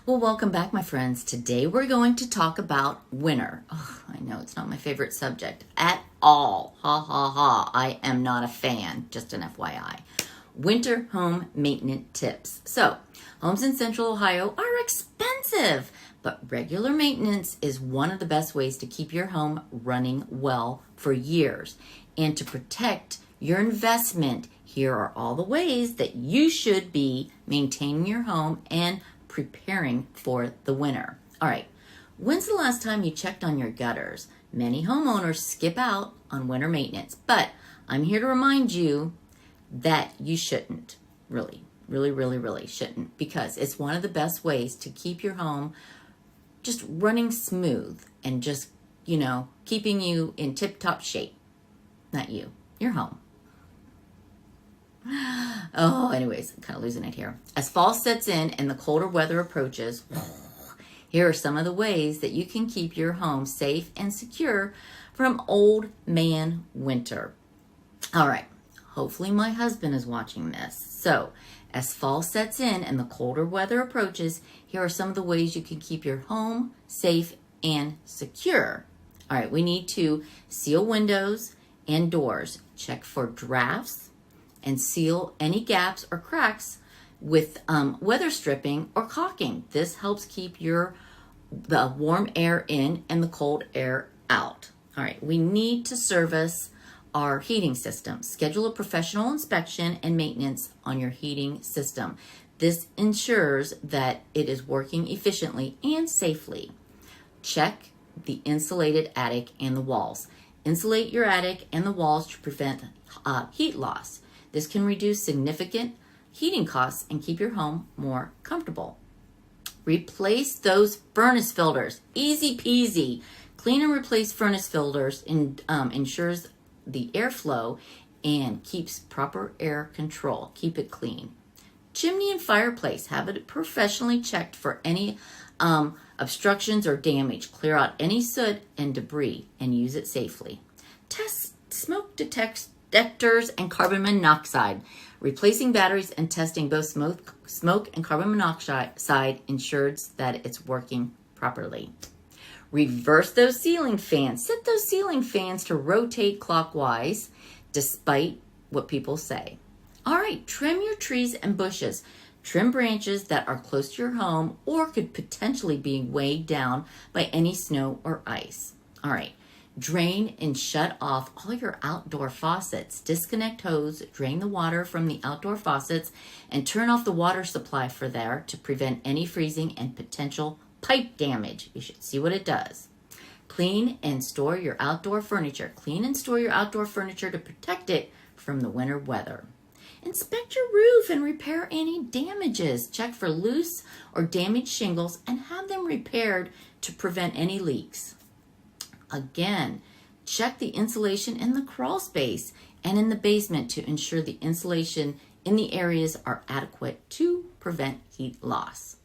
Well, welcome back, my friends. Today we're going to talk about winter. Oh, I know it's not my favorite subject at all. Ha ha ha. I am not a fan, just an FYI. Winter home maintenance tips. So, homes in Central Ohio are expensive, but regular maintenance is one of the best ways to keep your home running well for years. And to protect your investment, here are all the ways that you should be maintaining your home and preparing for the winter. All right, when's the last time you checked on your gutters? Many homeowners skip out on winter maintenance, but I'm here to remind you that you shouldn't. Really shouldn't, because it's one of the best ways to keep your home just running smooth and just, keeping you in tip-top shape. Not you, your home. Oh, anyways, I'm kind of losing it here. As fall sets in and the colder weather approaches, here are some of the ways that you can keep your home safe and secure from old man winter. All right, hopefully my husband is watching this. So, as fall sets in and the colder weather approaches, here are some of the ways you can keep your home safe and secure. All right, we need to seal windows and doors, check for drafts, and seal any gaps or cracks with weather stripping or caulking. This helps keep the warm air in and the cold air out. All right, we need to service our heating system. Schedule a professional inspection and maintenance on your heating system. This ensures that it is working efficiently and safely. Check the insulated attic and the walls. Insulate your attic and the walls to prevent heat loss. This can reduce significant heating costs and keep your home more comfortable. Replace those furnace filters. Easy peasy. Clean and replace furnace filters ensures the airflow and keeps proper air control. Keep it clean. Chimney and fireplace. Have it professionally checked for any obstructions or damage. Clear out any soot and debris and use it safely. Test smoke detectors and carbon monoxide. Replacing batteries and testing both smoke and carbon monoxide ensures that it's working properly. Reverse those ceiling fans. Set those ceiling fans to rotate clockwise, despite what people say. All right, trim your trees and bushes. Trim branches that are close to your home or could potentially be weighed down by any snow or ice. All right. Drain and shut off all your outdoor faucets. Disconnect hose, drain the water from the outdoor faucets, and turn off the water supply for there to prevent any freezing and potential pipe damage. You should see what it does. Clean and store your outdoor furniture. Clean and store your outdoor furniture to protect it from the winter weather. Inspect your roof and repair any damages. Check for loose or damaged shingles and have them repaired to prevent any leaks. Again, check the insulation in the crawl space and in the basement to ensure the insulation in the areas are adequate to prevent heat loss.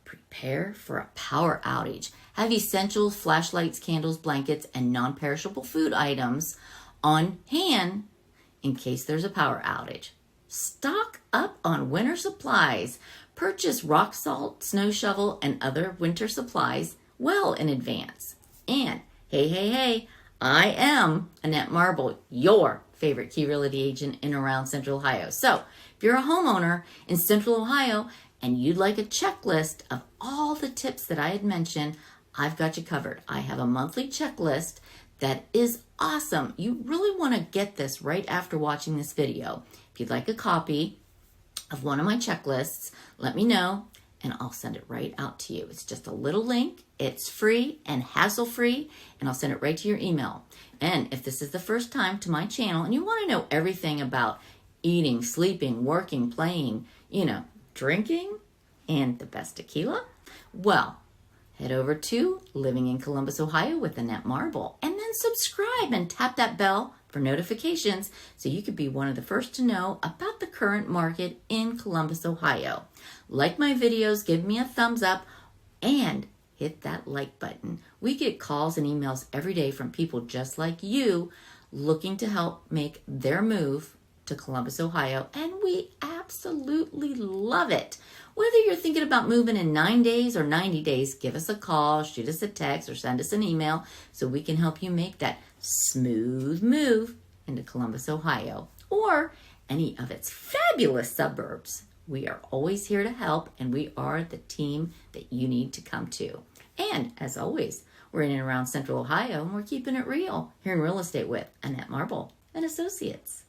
Prepare for a power outage. Have essentials, flashlights, candles, blankets, and non-perishable food items on hand in case there's a power outage. Stock up on winter supplies. Purchase rock salt, snow shovel, and other winter supplies well in advance. And hey, I am Annette Marble, your favorite key realty agent in and around Central Ohio. So if you're a homeowner in Central Ohio and you'd like a checklist of all the tips that I had mentioned, I've got you covered. I have a monthly checklist that is awesome. You really want to get this right after watching this video. If you'd like a copy of one of my checklists, let me know and I'll send it right out to you. It's just a little link. It's free and hassle-free, and I'll send it right to your email. And if this is the first time to my channel and you want to know everything about eating, sleeping, working, playing, drinking, and the best tequila, well, head over to Living in Columbus, Ohio with Annette Marble, and then subscribe and tap that bell for notifications so you could be one of the first to know about the current market in Columbus, Ohio. Like my videos, give me a thumbs up, and hit that like button. We get calls and emails every day from people just like you looking to help make their move to Columbus, Ohio, and we absolutely love it. Whether you're thinking about moving in 9 days or 90 days, give us a call, shoot us a text, or send us an email so we can help you make that smooth move into Columbus, Ohio, or any of its fabulous suburbs. We are always here to help, and we are the team that you need to come to. And as always, we're in and around Central Ohio, and we're keeping it real here in real estate with Annette Marble and Associates.